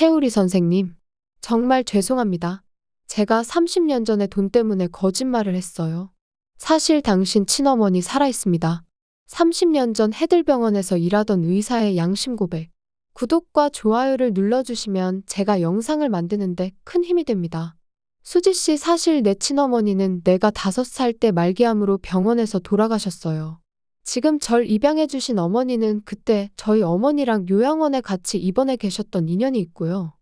채우리 선생님, 정말 죄송합니다. 제가 30년 전에 돈 때문에 거짓말을 했어요. 사실 당신 친어머니 살아있습니다. 30년 전 해들병원에서 일하던 의사의 양심 고백. 구독과 좋아요를 눌러주시면 제가 영상을 만드는데 큰 힘이 됩니다. 수지 씨, 사실 내 친어머니는 내가 5살 때 말기암으로 병원에서 돌아가셨어요. 지금 절 입양해주신 어머니는 그때 저희 어머니랑 요양원에 같이 입원해 계셨던 인연이 있고요.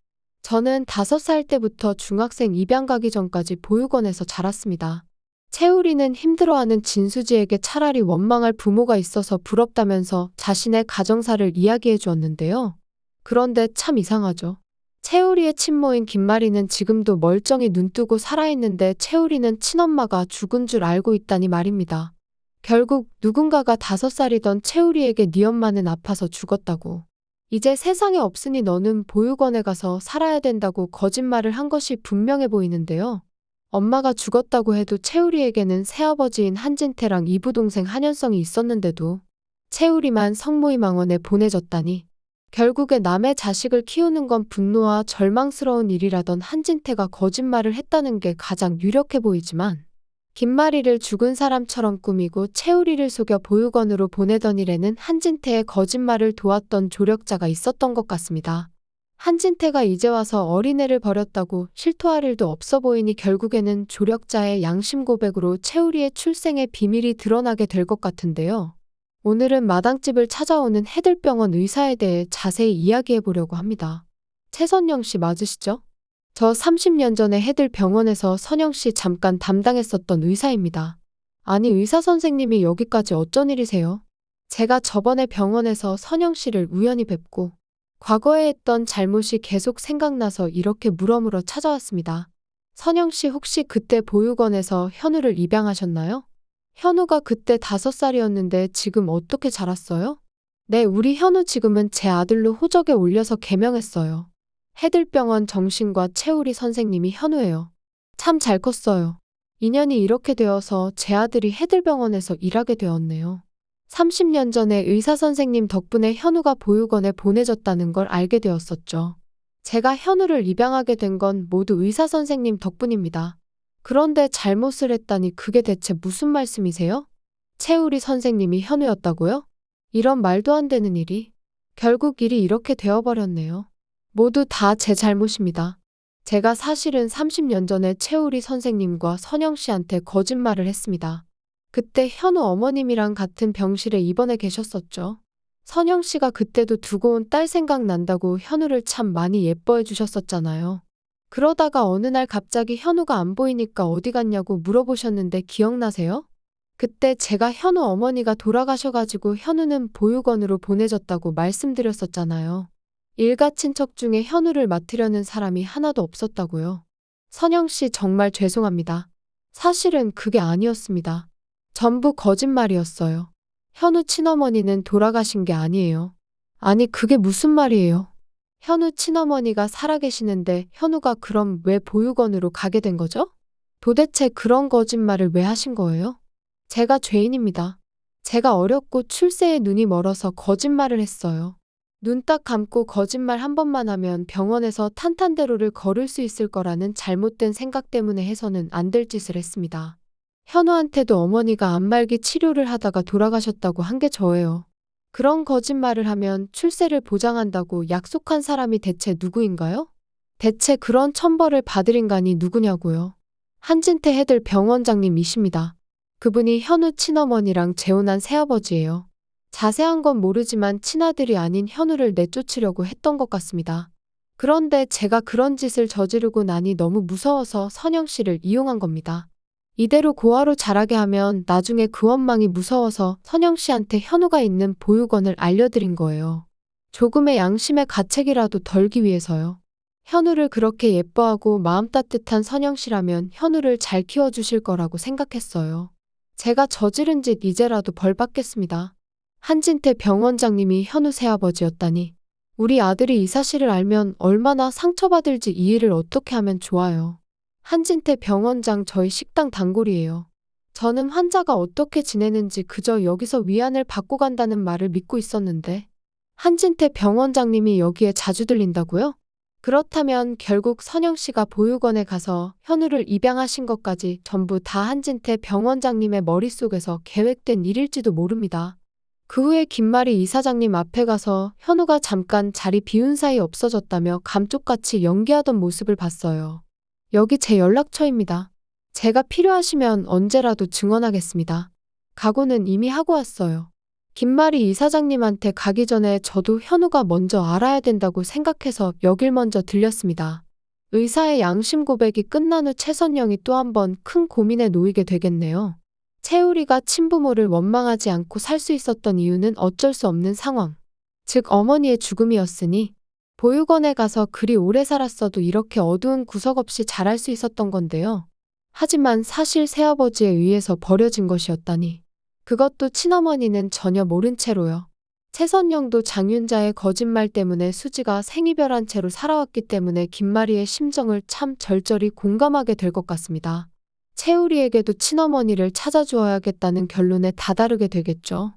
저는 5살 때부터 중학생 입양 가기 전까지 보육원에서 자랐습니다. 채우리는 힘들어하는 진수지에게 차라리 원망할 부모가 있어서 부럽다면서 자신의 가정사를 이야기해 주었는데요. 그런데 참 이상하죠. 채우리의 친모인 김마리는 지금도 멀쩡히 눈뜨고 살아있는데 채우리는 친엄마가 죽은 줄 알고 있다니 말입니다. 결국 누군가가 5살이던 채우리에게 네 엄마는 아파서 죽었다고. 이제 세상에 없으니 너는 보육원에 가서 살아야 된다고 거짓말을 한 것이 분명해 보이는데요. 엄마가 죽었다고 해도 채우리에게는 새아버지인 한진태랑 이부동생 한현성이 있었는데도 채우리만 성모임망원에 보내졌다니. 결국에 남의 자식을 키우는 건 분노와 절망스러운 일이라던 한진태가 거짓말을 했다는 게 가장 유력해 보이지만 김마리를 죽은 사람처럼 꾸미고 채우리를 속여 보육원으로 보내던 일에는 한진태의 거짓말을 도왔던 조력자가 있었던 것 같습니다. 한진태가 이제 와서 어린애를 버렸다고 실토할 일도 없어 보이니 결국에는 조력자의 양심 고백으로 채우리의 출생의 비밀이 드러나게 될 것 같은데요. 오늘은 마당집을 찾아오는 해들병원 의사에 대해 자세히 이야기해 보려고 합니다. 최선영 씨 맞으시죠? 저 30년 전에 해들병원에서 선영 씨 잠깐 담당했었던 의사입니다. 아니, 의사 선생님이 여기까지 어쩐 일이세요? 제가 저번에 병원에서 선영 씨를 우연히 뵙고 과거에 했던 잘못이 계속 생각나서 이렇게 물어물어 찾아왔습니다. 선영 씨, 혹시 그때 보육원에서 현우를 입양하셨나요? 현우가 그때 5살이었는데 지금 어떻게 자랐어요? 네, 우리 현우 지금은 제 아들로 호적에 올려서 개명했어요. 해들병원 정신과 채우리 선생님이 현우예요. 참 잘 컸어요. 인연이 이렇게 되어서 제 아들이 해들병원에서 일하게 되었네요. 30년 전에 의사 선생님 덕분에 현우가 보육원에 보내졌다는 걸 알게 되었었죠. 제가 현우를 입양하게 된 건 모두 의사 선생님 덕분입니다. 그런데 잘못을 했다니 그게 대체 무슨 말씀이세요? 채우리 선생님이 현우였다고요? 이런 말도 안 되는 일이. 결국 일이 이렇게 되어버렸네요. 모두 다 제 잘못입니다. 제가 사실은 30년 전에 채우리 선생님과 선영 씨한테 거짓말을 했습니다. 그때 현우 어머님이랑 같은 병실에 입원해 계셨었죠. 선영 씨가 그때도 두고 온 딸 생각난다고 현우를 참 많이 예뻐해 주셨었잖아요. 그러다가 어느 날 갑자기 현우가 안 보이니까 어디 갔냐고 물어보셨는데 기억나세요? 그때 제가 현우 어머니가 돌아가셔가지고 현우는 보육원으로 보내졌다고 말씀드렸었잖아요. 일가 친척 중에 현우를 맡으려는 사람이 하나도 없었다고요. 선영 씨, 정말 죄송합니다. 사실은 그게 아니었습니다. 전부 거짓말이었어요. 현우 친어머니는 돌아가신 게 아니에요. 아니, 그게 무슨 말이에요? 현우 친어머니가 살아계시는데 현우가 그럼 왜 보육원으로 가게 된 거죠? 도대체 그런 거짓말을 왜 하신 거예요? 제가 죄인입니다. 제가 어렸고 출세에 눈이 멀어서 거짓말을 했어요. 눈 딱 감고 거짓말 한 번만 하면 병원에서 탄탄대로를 걸을 수 있을 거라는 잘못된 생각 때문에 해서는 안 될 짓을 했습니다. 현우한테도 어머니가 안말기 치료를 하다가 돌아가셨다고 한 게 저예요. 그런 거짓말을 하면 출세를 보장한다고 약속한 사람이 대체 누구인가요? 대체 그런 천벌을 받을 인간이 누구냐고요. 한진태 해들 병원장님이십니다. 그분이 현우 친어머니랑 재혼한 새아버지예요. 자세한 건 모르지만 친아들이 아닌 현우를 내쫓으려고 했던 것 같습니다. 그런데 제가 그런 짓을 저지르고 나니 너무 무서워서 선영 씨를 이용한 겁니다. 이대로 고아로 자라게 하면 나중에 그 원망이 무서워서 선영 씨한테 현우가 있는 보육원을 알려드린 거예요. 조금의 양심의 가책이라도 덜기 위해서요. 현우를 그렇게 예뻐하고 마음 따뜻한 선영 씨라면 현우를 잘 키워주실 거라고 생각했어요. 제가 저지른 짓 이제라도 벌 받겠습니다. 한진태 병원장님이 현우 새아버지였다니. 우리 아들이 이 사실을 알면 얼마나 상처받을지 이해를 어떻게 하면 좋아요. 한진태 병원장, 저희 식당 단골이에요. 저는 환자가 어떻게 지내는지 그저 여기서 위안을 받고 간다는 말을 믿고 있었는데 한진태 병원장님이 여기에 자주 들린다고요? 그렇다면 결국 선영 씨가 보육원에 가서 현우를 입양하신 것까지 전부 다 한진태 병원장님의 머릿속에서 계획된 일일지도 모릅니다. 그 후에 김마리 이사장님 앞에 가서 현우가 잠깐 자리 비운 사이 없어졌다며 감쪽같이 연기하던 모습을 봤어요. 여기 제 연락처입니다. 제가 필요하시면 언제라도 증언하겠습니다. 각오는 이미 하고 왔어요. 김마리 이사장님한테 가기 전에 저도 현우가 먼저 알아야 된다고 생각해서 여길 먼저 들렸습니다. 의사의 양심 고백이 끝난 후 최선영이 또 한 번 큰 고민에 놓이게 되겠네요. 채우리가 친부모를 원망하지 않고 살 수 있었던 이유는 어쩔 수 없는 상황. 즉 어머니의 죽음이었으니 보육원에 가서 그리 오래 살았어도 이렇게 어두운 구석 없이 자랄 수 있었던 건데요. 하지만 사실 새아버지에 의해서 버려진 것이었다니. 그것도 친어머니는 전혀 모른 채로요. 최선영도 장윤자의 거짓말 때문에 수지가 생이별한 채로 살아왔기 때문에 김마리의 심정을 참 절절히 공감하게 될 것 같습니다. 채우리에게도 친어머니를 찾아주어야겠다는 결론에 다다르게 되겠죠.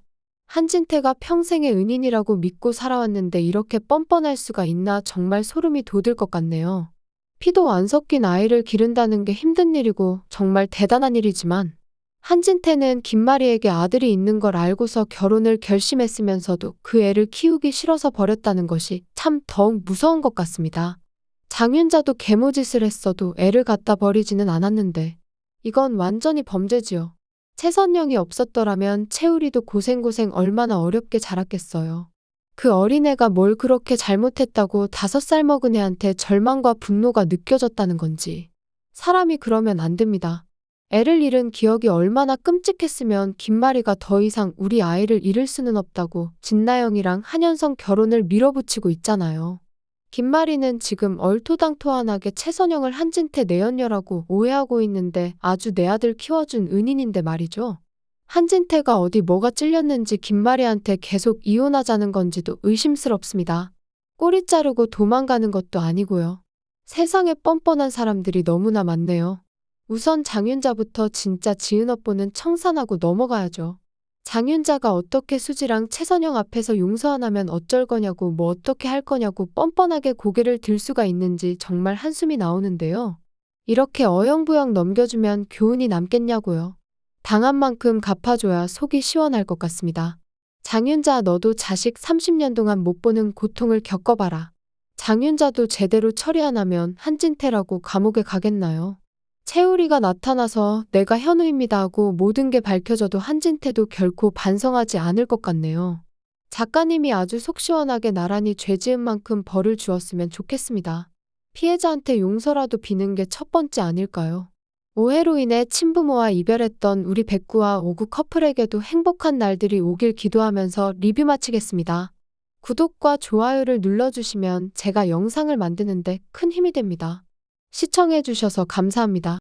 한진태가 평생의 은인이라고 믿고 살아왔는데 이렇게 뻔뻔할 수가 있나 정말 소름이 돋을 것 같네요. 피도 안 섞인 아이를 기른다는 게 힘든 일이고 정말 대단한 일이지만 한진태는 김마리에게 아들이 있는 걸 알고서 결혼을 결심했으면서도 그 애를 키우기 싫어서 버렸다는 것이 참 더욱 무서운 것 같습니다. 장윤자도 계모짓을 했어도 애를 갖다 버리지는 않았는데 이건 완전히 범죄지요. 최선영이 없었더라면 채우리도 고생고생 얼마나 어렵게 자랐겠어요. 그 어린애가 뭘 그렇게 잘못했다고 5살 먹은 애한테 절망과 분노가 느껴졌다는 건지. 사람이 그러면 안 됩니다. 애를 잃은 기억이 얼마나 끔찍했으면 김마리가 더 이상 우리 아이를 잃을 수는 없다고 진나영이랑 한현성 결혼을 밀어붙이고 있잖아요. 김마리는 지금 얼토당토하게 최선영을 한진태 내연녀라고 오해하고 있는데 아주 내 아들 키워준 은인인데 말이죠. 한진태가 어디 뭐가 찔렸는지 김마리한테 계속 이혼하자는 건지도 의심스럽습니다. 꼬리 자르고 도망가는 것도 아니고요. 세상에 뻔뻔한 사람들이 너무나 많네요. 우선 장윤자부터 진짜 지은업보는 청산하고 넘어가야죠. 장윤자가 어떻게 수지랑 최선영 앞에서 용서 안 하면 어쩔 거냐고 뭐 어떻게 할 거냐고 뻔뻔하게 고개를 들 수가 있는지 정말 한숨이 나오는데요. 이렇게 어영부영 넘겨주면 교훈이 남겠냐고요. 당한 만큼 갚아줘야 속이 시원할 것 같습니다. 장윤자 너도 자식 30년 동안 못 보는 고통을 겪어봐라. 장윤자도 제대로 처리 안 하면 한진태라고 감옥에 가겠나요? 채우리가 나타나서 내가 현우입니다 하고 모든 게 밝혀져도 한진태도 결코 반성하지 않을 것 같네요. 작가님이 아주 속 시원하게 나란히 죄 지은 만큼 벌을 주었으면 좋겠습니다. 피해자한테 용서라도 비는 게 첫 번째 아닐까요? 오해로 인해 친부모와 이별했던 우리 백구와 오구 커플에게도 행복한 날들이 오길 기도하면서 리뷰 마치겠습니다. 구독과 좋아요를 눌러주시면 제가 영상을 만드는데 큰 힘이 됩니다. 시청해주셔서 감사합니다.